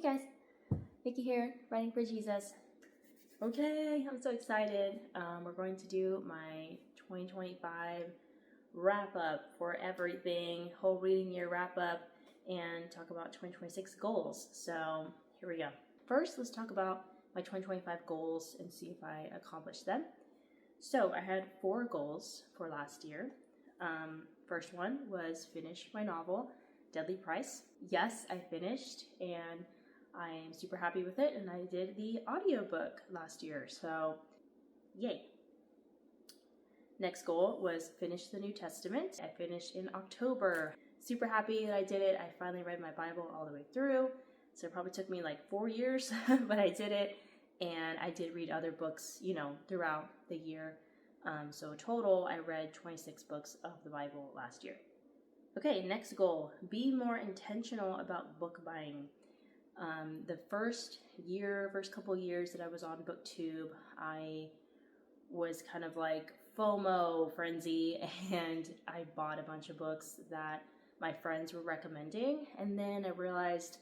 guys, Vicky here, writing for Jesus. Okay, I'm so excited. We're going to do my 2025 wrap up for everything, whole reading year wrap up, and talk about 2026 goals. So here we go. First, let's talk about my 2025 goals and see if I accomplished them. So I had 4 goals for last year. First one was finish my novel, Deadly Price. Yes, I finished, and I'm super happy with it, and I did the audiobook last year, so yay. Next goal was finish the New Testament. I finished in October. Super happy that I did it. I finally read my Bible all the way through, so it probably took me like 4 years, but I did it, and I did read other books, throughout the year. So total, I read 26 books of the Bible last year. Okay, next goal, be more intentional about book buying. The first couple years that I was on BookTube, I was kind of like FOMO frenzy, and I bought a bunch of books that my friends were recommending, and then I realized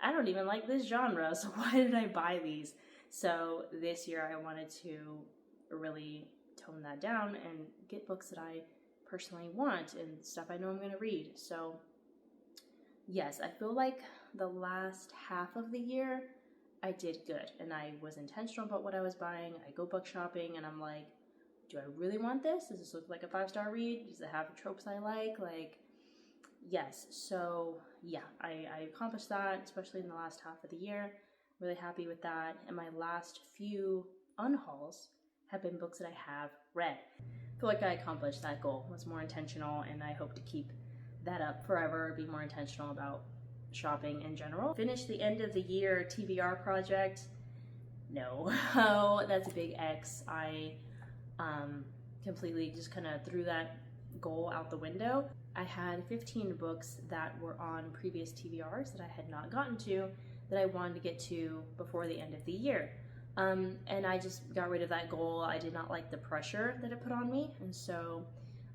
I don't even like this genre, so why did I buy these? So this year I wanted to really tone that down and get books that I personally want and stuff I know I'm going to read. So yes, I feel like the last half of the year I did good, and I was intentional about what I was buying. I go book shopping and I'm like, do I really want this? Does this look like a 5-star read? Does it have the tropes I like? Yes. So yeah, I accomplished that, especially in the last half of the year. Really happy with that. And my last few unhauls have been books that I have read. I feel like I accomplished that goal. Was more intentional, and I hope to keep that up forever, be more intentional about shopping in general. Finish the end of the year TBR project. No, oh, that's a big X. I completely just kind of threw that goal out the window. I had 15 books that were on previous TBRs that I had not gotten to that I wanted to get to before the end of the year. And I just got rid of that goal. I did not like the pressure that it put on me, and so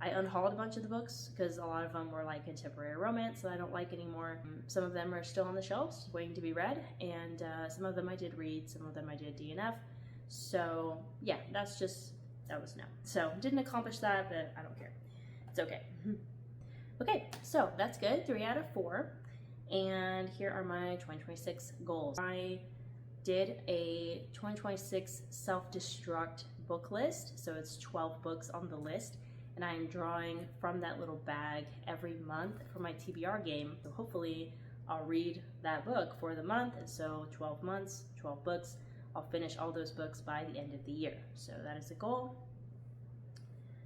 I unhauled a bunch of the books because a lot of them were like contemporary romance that I don't like anymore. Some of them are still on the shelves waiting to be read, and some of them I did read, some of them I did DNF. So yeah, that was no. So didn't accomplish that, but I don't care. It's okay. Okay, so that's good, 3 out of 4. And here are my 2026 goals. I did a 2026 self-destruct book list, so it's 12 books on the list, and I am drawing from that little bag every month for my TBR game. So hopefully I'll read that book for the month, and so 12 months, 12 books. I'll finish all those books by the end of the year. So that is a goal.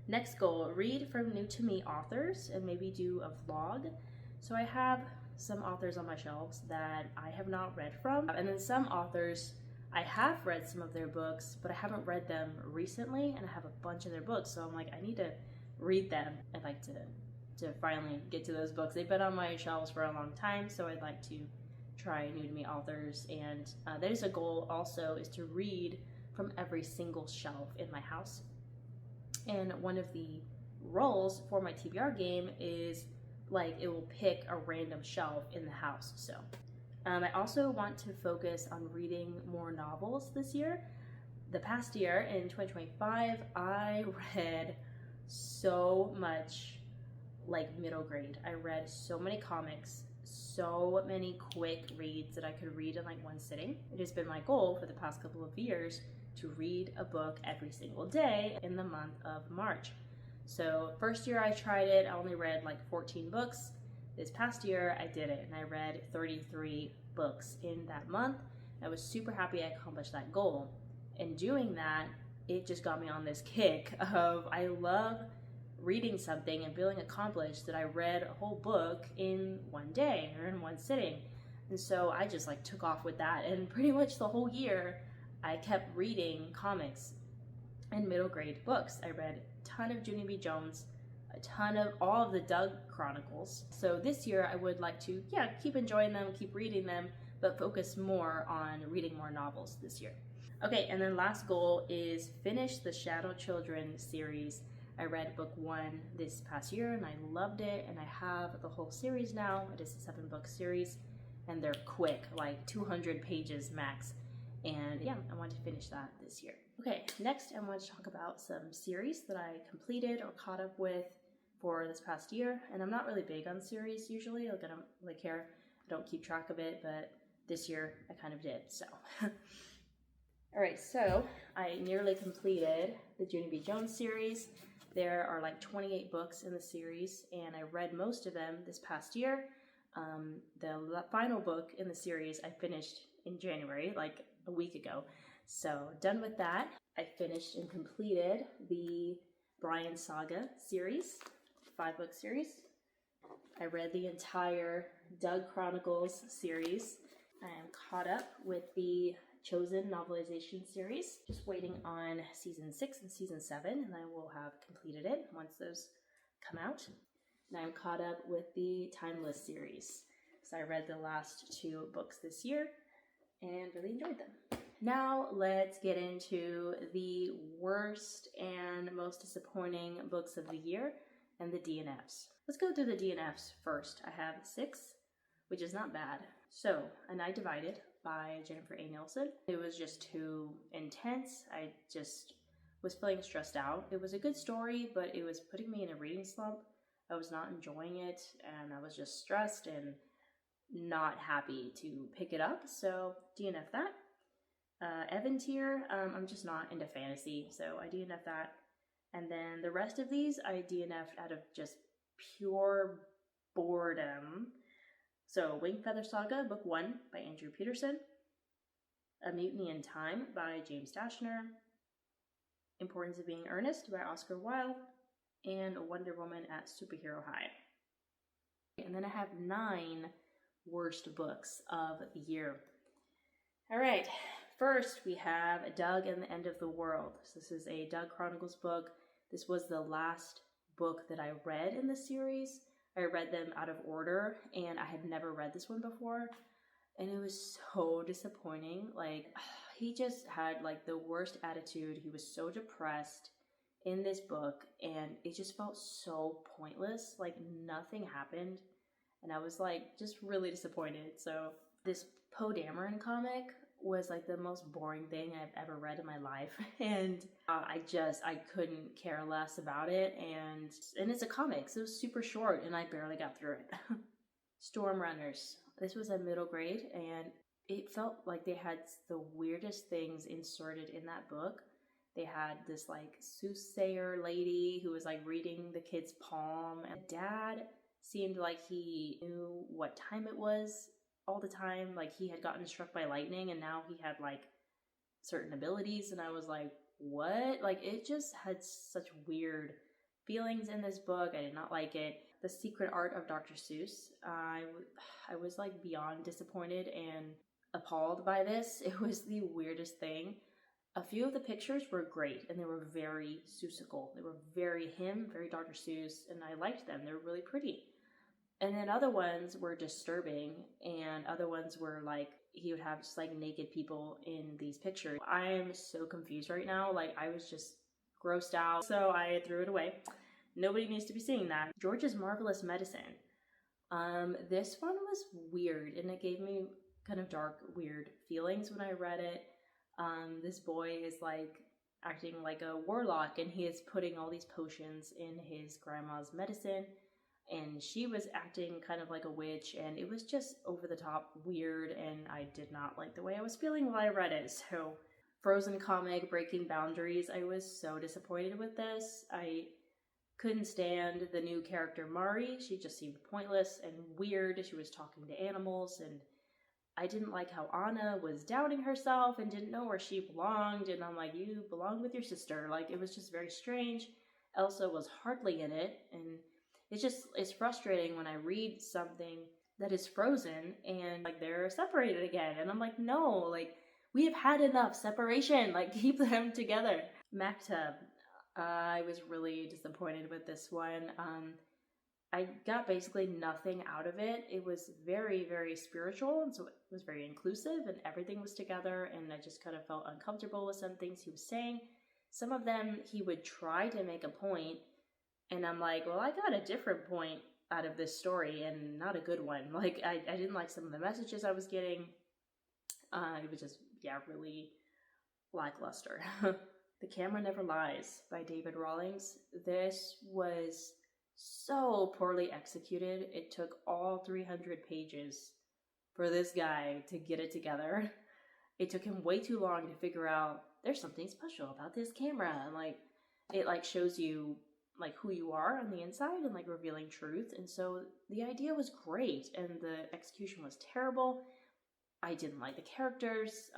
Next goal, read from new to me authors and maybe do a vlog. So I have some authors on my shelves that I have not read from, and then some authors I have read some of their books, but I haven't read them recently, and I have a bunch of their books, so I'm like, I need to read them. I'd like to finally get to those books. They've been on my shelves for a long time, so I'd like to try new to me authors, and that is a goal also, is to read from every single shelf in my house. And one of the roles for my TBR game is like it will pick a random shelf in the house. So I also want to focus on reading more novels this year. The past year, in 2025, I read so much like middle grade. I read so many comics, so many quick reads that I could read in like one sitting. It has been my goal for the past couple of years to read a book every single day in the month of March. So first year I tried it, I only read like 14 books. This past year I did it, and I read 33 books in that month. I was super happy I accomplished that goal. And doing that, it just got me on this kick of I love reading something and feeling accomplished that I read a whole book in one day or in one sitting. And so I just like took off with that, and pretty much the whole year I kept reading comics and middle grade books. I read a ton of Junie B. Jones, a ton of all of the Doug Chronicles. So this year I would like to, keep enjoying them, keep reading them, but focus more on reading more novels this year. Okay, and then last goal is finish the Shadow Children series. I read book 1 this past year and I loved it, and I have the whole series now. It is a 7-book series, and they're quick, like 200 pages max. And yeah, I want to finish that this year. Okay, next I want to talk about some series that I completed or caught up with for this past year. And I'm not really big on series usually, like I don't really care. I don't keep track of it, but this year I kind of did, so. All right, so I nearly completed the Junie B. Jones series. There are like 28 books in the series, and I read most of them this past year. The final book in the series I finished in January, like a week ago. So done with that. I finished and completed the Brian Saga series, 5-book series. I read the entire Doug Chronicles series. I am caught up with the Chosen novelization series. Just waiting on season 6 and season 7, and I will have completed it once those come out. And I'm caught up with the Timeless series. So I read the last 2 books this year and really enjoyed them. Now let's get into the worst and most disappointing books of the year and the DNFs. Let's go through the DNFs first. I have 6, which is not bad. So, A Night Divided by Jennifer A. Nielsen. It was just too intense. I just was feeling stressed out. It was a good story, but it was putting me in a reading slump. I was not enjoying it, and I was just stressed and not happy to pick it up, so DNF that. Evantier, I'm just not into fantasy, so I DNF that. And then the rest of these I DNF'd out of just pure boredom. So Wing Feather Saga, Book 1 by Andrew Peterson. A Mutiny in Time by James Dashner. Importance of Being Earnest by Oscar Wilde. And Wonder Woman at Superhero High. And then I have 9 worst books of the year. All right, first we have Doug and the End of the World. So this is a Doug Chronicles book. This was the last book that I read in the series. I read them out of order, and I had never read this one before, and it was so disappointing. Like, he just had like the worst attitude. He was so depressed in this book, and it just felt so pointless. Like, nothing happened, and I was like just really disappointed. So this Poe Dameron comic was like the most boring thing I've ever read in my life, and I couldn't care less about it, and it's a comic, so it was super short, and I barely got through it. Storm Runners. This was a middle grade, and it felt like they had the weirdest things inserted in that book. They had this like soothsayer lady who was like reading the kid's palm, and dad seemed like he knew what time it was all the time. Like, he had gotten struck by lightning, and now he had like certain abilities, and I was like, what? Like, it just had such weird feelings in this book. I did not like it. The Secret Art of Dr. Seuss. I was like beyond disappointed and appalled by this. It was the weirdest thing. A few of the pictures were great, and they were very Seussical. They were very him, very Dr. Seuss, and I liked them. They were really pretty. And then other ones were disturbing, and other ones were like, he would have just like naked people in these pictures. I'm so confused right now. Like, I was just grossed out, so I threw it away. Nobody needs to be seeing that. George's Marvelous Medicine. This one was weird, and it gave me kind of dark, weird feelings when I read it. This boy is like acting like a warlock, and he is putting all these potions in his grandma's medicine. And she was acting kind of like a witch, and it was just over the top weird, and I did not like the way I was feeling while I read it. So, Frozen comic, Breaking Boundaries. I was so disappointed with this. I couldn't stand the new character Mari. She just seemed pointless and weird. She was talking to animals, and I didn't like how Anna was doubting herself and didn't know where she belonged, and I'm like, you belong with your sister. Like, it was just very strange. Elsa was hardly in it, and it's frustrating when I read something that is Frozen and like they're separated again, and I'm like, no, like, we have had enough separation, like, keep them together. Maktub. I was really disappointed with this one. I got basically nothing out of it. It was very, very spiritual, and so it was very inclusive, and everything was together, and I just kind of felt uncomfortable with some things he was saying. Some of them he would try to make a point, and I'm like, well, I got a different point out of this story, and not a good one. Like, I didn't like some of the messages I was getting. It was just, yeah, really lackluster. The Camera Never Lies by David Rawlings. This was so poorly executed. It took all 300 pages for this guy to get it together. It took him way too long to figure out there's something special about this camera, and like it like shows you like who you are on the inside and like revealing truth. And so the idea was great and the execution was terrible. I didn't like the characters.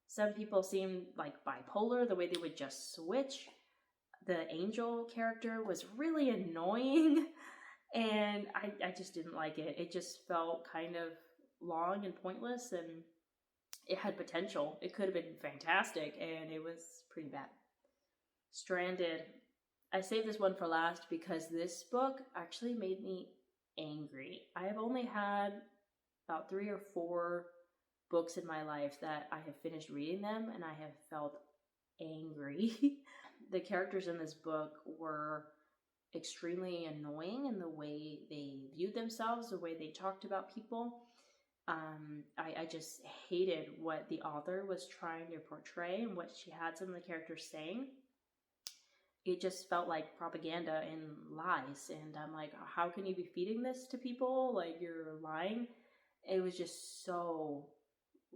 Some people seemed like bipolar, the way they would just switch. The angel character was really annoying, and I just didn't like it. It just felt kind of long and pointless, and it had potential. It could have been fantastic, and it was pretty bad. Stranded. I saved this one for last because this book actually made me angry. I have only had about 3 or 4 books in my life that I have finished reading them and I have felt angry. The characters in this book were extremely annoying in the way they viewed themselves, the way they talked about people. I just hated what the author was trying to portray and what she had some of the characters saying. It just felt like propaganda and lies, and I'm like, how can you be feeding this to people? Like, you're lying. It was just so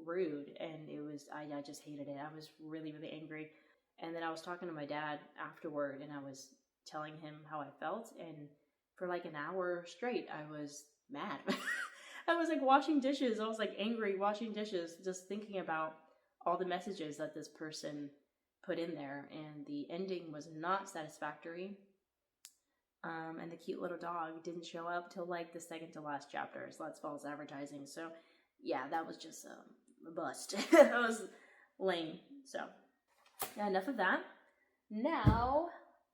rude, and it was, I just hated it. I was really, really angry. And then I was talking to my dad afterward, and I was telling him how I felt, and for like an hour straight, I was mad. I was like washing dishes. I was like angry washing dishes, just thinking about all the messages that this person put in there, and the ending was not satisfactory. And the cute little dog didn't show up till like the second to last chapter. So that's false advertising. So yeah, that was just a bust. That was lame. So yeah, enough of that. Now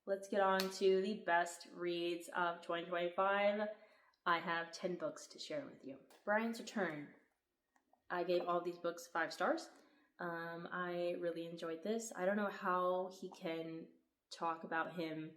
let's get on to the best reads of 2025. I have 10 books to share with you. Brian's Return. I gave all these books 5 stars. I really enjoyed this. I don't know how he can talk about him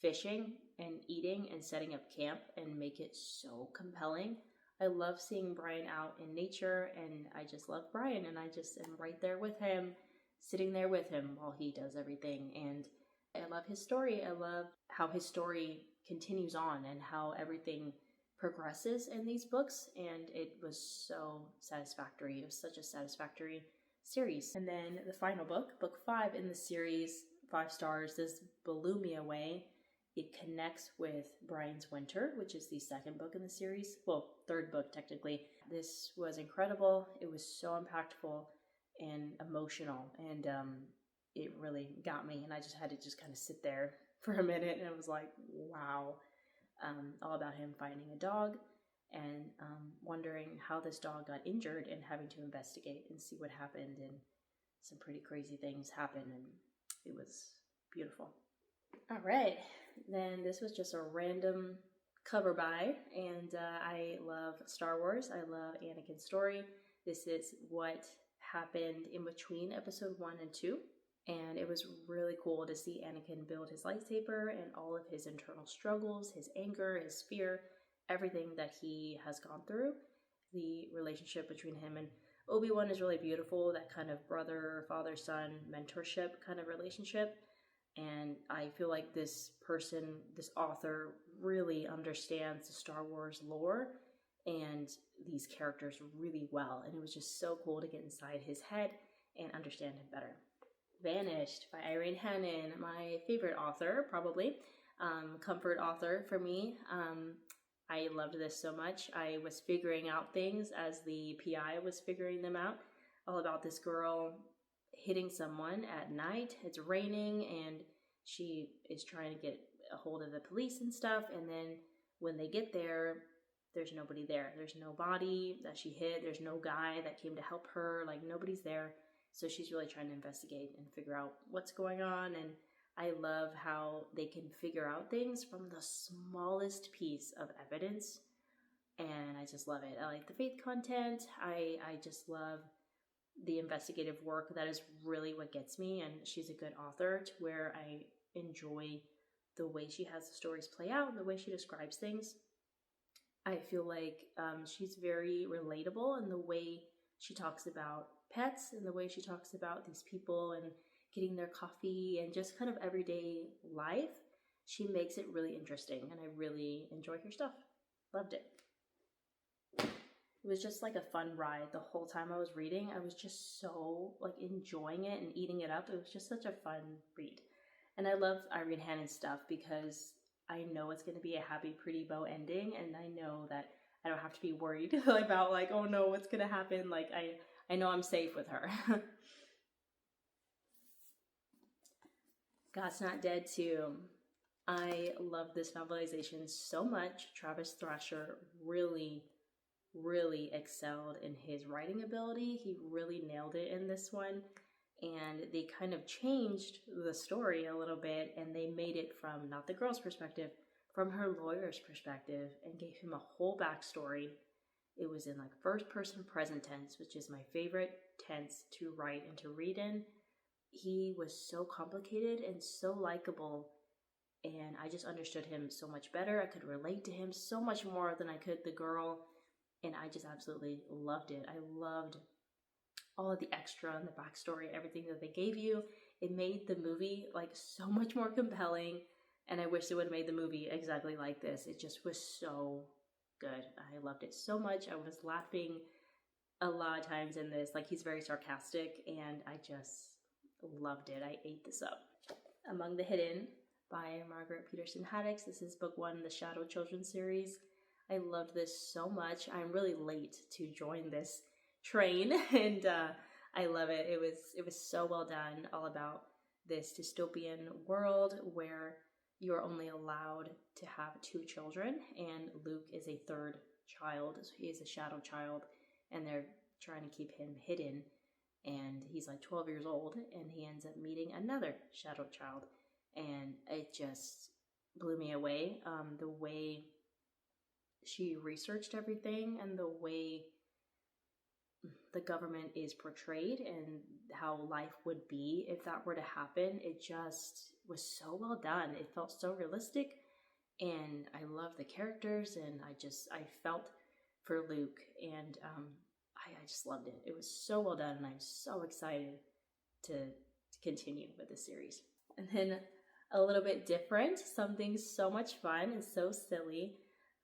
fishing and eating and setting up camp and make it so compelling. I love seeing Brian out in nature, and I just love Brian, and I just am right there with him, sitting there with him while he does everything. And I love his story. I love how his story continues on and how everything progresses in these books, and it was so satisfactory. It was such a satisfactory series. And then the final book, book 5 in the series, 5 stars, is Blew Me Away. It connects with Brian's Winter, which is the second book in the series. Well, third book technically. This was incredible. It was so impactful and emotional, and it really got me, and I just had to just kind of sit there for a minute, and I was like, wow. All about him finding a dog and wondering how this dog got injured and having to investigate and see what happened, and some pretty crazy things happened, and it was beautiful. All right, then this was just a random cover by, and I love Star Wars. I love Anakin's story. This is what happened in between episode 1 and 2. And it was really cool to see Anakin build his lightsaber and all of his internal struggles, his anger, his fear, everything that he has gone through. The relationship between him and Obi-Wan is really beautiful, that kind of brother, father, son, mentorship kind of relationship. And I feel like this person, this author, really understands the Star Wars lore and these characters really well. And it was just so cool to get inside his head and understand him better. Vanished by Irene Hannon, my favorite author, probably. Comfort author for me. I loved this so much. I was figuring out things as the PI was figuring them out. All about this girl hitting someone at night. It's raining, and she is trying to get a hold of the police and stuff. And then when they get there, there's nobody there. There's no body that she hit. There's no guy that came to help her. Like, nobody's there. So she's really trying to investigate and figure out what's going on. And I love how they can figure out things from the smallest piece of evidence. And I just love it. I like the faith content. I just love the investigative work. That is really what gets me. And she's a good author to where I enjoy the way she has the stories play out and the way she describes things. I feel like she's very relatable in the way she talks about pets and the way she talks about these people and getting their coffee and just kind of everyday life. She makes it really interesting, and I really enjoy her stuff. Loved it. It was just like a fun ride the whole time I was reading. I was just so like enjoying it and eating it up. It was just such a fun read. And I love Irene Hannon's stuff because I know it's going to be a happy, pretty bow ending, and I know that I don't have to be worried about like, oh no, what's going to happen? Like I know I'm safe with her. God's Not Dead too. I love this novelization so much. Travis Thrasher really excelled in his writing ability. He really nailed it in this one. And they kind of changed the story a little bit, and they made it from not the girl's perspective, from her lawyer's perspective, and gave him a whole backstory. It was in like first person present tense, which is my favorite tense to write and to read in. He was so complicated and so likable, and I just understood him so much better. I could relate to him so much more than I could the girl, and I just absolutely loved it. I loved all of the extra and the backstory, everything that they gave you. It made the movie like so much more compelling, and I wish they would have made the movie exactly like this. It just was so good. I loved it so much. I was laughing a lot of times in this. Like, he's very sarcastic, and I just loved it. I ate this up. Among the Hidden by Margaret Peterson Haddix. This is book 1 in the Shadow Children series. I loved this so much. I'm really late to join this train, and I love it. It was so well done, all about this dystopian world where you're only allowed to have 2 children, and Luke is a 3rd child. So he is a shadow child, and they're trying to keep him hidden. And he's like 12 years old, and he ends up meeting another shadow child, and it just blew me away. The way she researched everything and the way the government is portrayed and how life would be if that were to happen, it just was so well done. It felt so realistic, and I love the characters, and I felt for Luke, and I just loved it. It was so well done, and I'm so excited to continue with the series. And then a little bit different, something so much fun and so silly.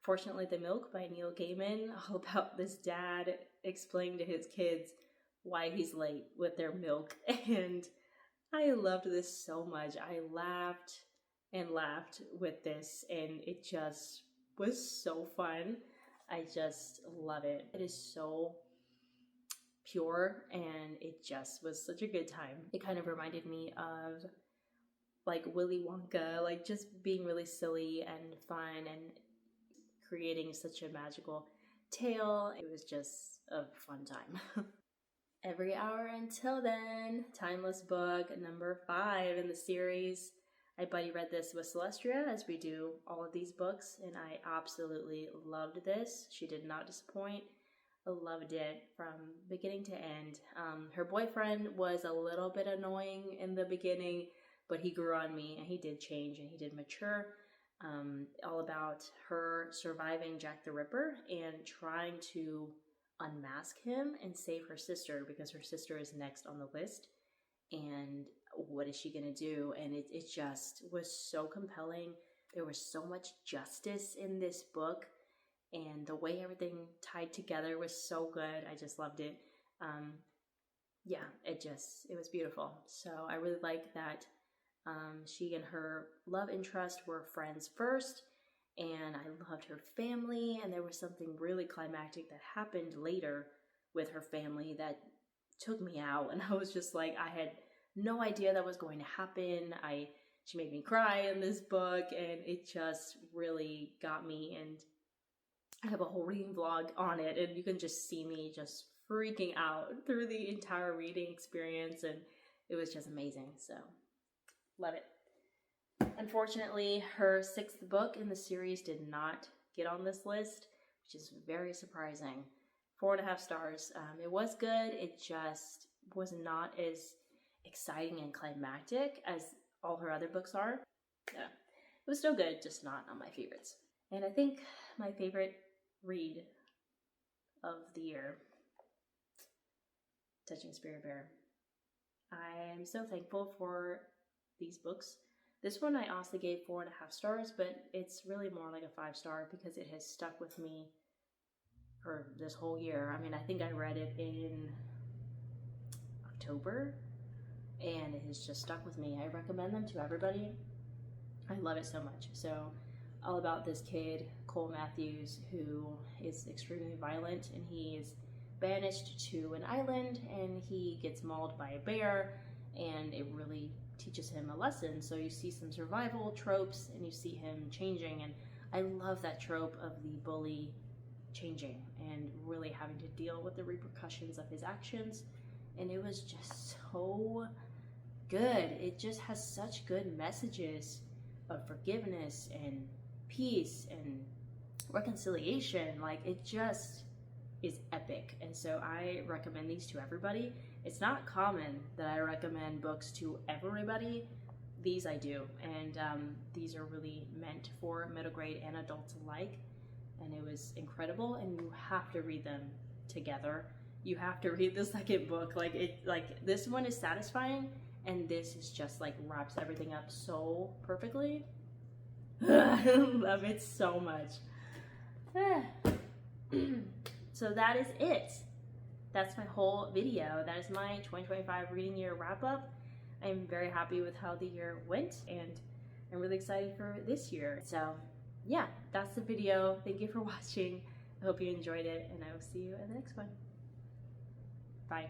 Fortunately, The Milk by Neil Gaiman, all about this dad explaining to his kids why he's late with their milk. And I loved this so much. I laughed and laughed with this, and it just was so fun. I just love it. It is so pure, and it just was such a good time. It kind of reminded me of like Willy Wonka, like just being really silly and fun and creating such a magical tale. It was just a fun time. Every Hour Until Then, timeless book number 5 in the series. I buddy read this with Celestia, as we do all of these books, and I absolutely loved this. She did not disappoint. I loved it from beginning to end. Her boyfriend was a little bit annoying in the beginning, but he grew on me, and he did change, and he did mature. All about her surviving Jack the Ripper and trying to unmask him and save her sister, because her sister is next on the list. And what is she going to do? And it just was so compelling. There was so much justice in this book, and the way everything tied together was so good. I just loved it. Yeah, it was beautiful. So I really like that she and her love interest were friends first, and I loved her family, and there was something really climactic that happened later with her family that took me out, and I was just like, I had no idea that was going to happen. She made me cry in this book, and it just really got me, and I have a whole reading vlog on it, and you can just see me just freaking out through the entire reading experience, and it was just amazing. So love it. Unfortunately, her 6th book in the series did not get on this list, which is very surprising. 4.5 stars. It was good. It just was not as exciting and climactic as all her other books are. Yeah, it was still good, just not on my favorites. And I think my favorite read of the year, Touching Spirit Bear. I am so thankful for these books. This one I honestly gave 4.5 stars, but it's really more like a 5-star because it has stuck with me for this whole year. I mean, I think I read it in October, and it has just stuck with me. I recommend them to everybody. I love it so much. So, all about this kid, Cole Matthews, who is extremely violent, and he is banished to an island, and he gets mauled by a bear, and it really teaches him a lesson. So you see some survival tropes, and you see him changing, and I love that trope of the bully changing and really having to deal with the repercussions of his actions. And it was just so good. It just has such good messages of forgiveness and peace and reconciliation. Like, it just is epic. And so I recommend these to everybody. It's not common that I recommend books to everybody. These I do, and these are really meant for middle grade and adults alike. And it was incredible, and you have to read them together. You have to read the second book. Like this one is satisfying, and this is just like wraps everything up so perfectly. I love it so much. So that is it. That's my whole video. That is my 2025 reading year wrap up. I'm very happy with how the year went, and I'm really excited for this year. So yeah, that's the video. Thank you for watching. I hope you enjoyed it, and I will see you in the next one. Bye.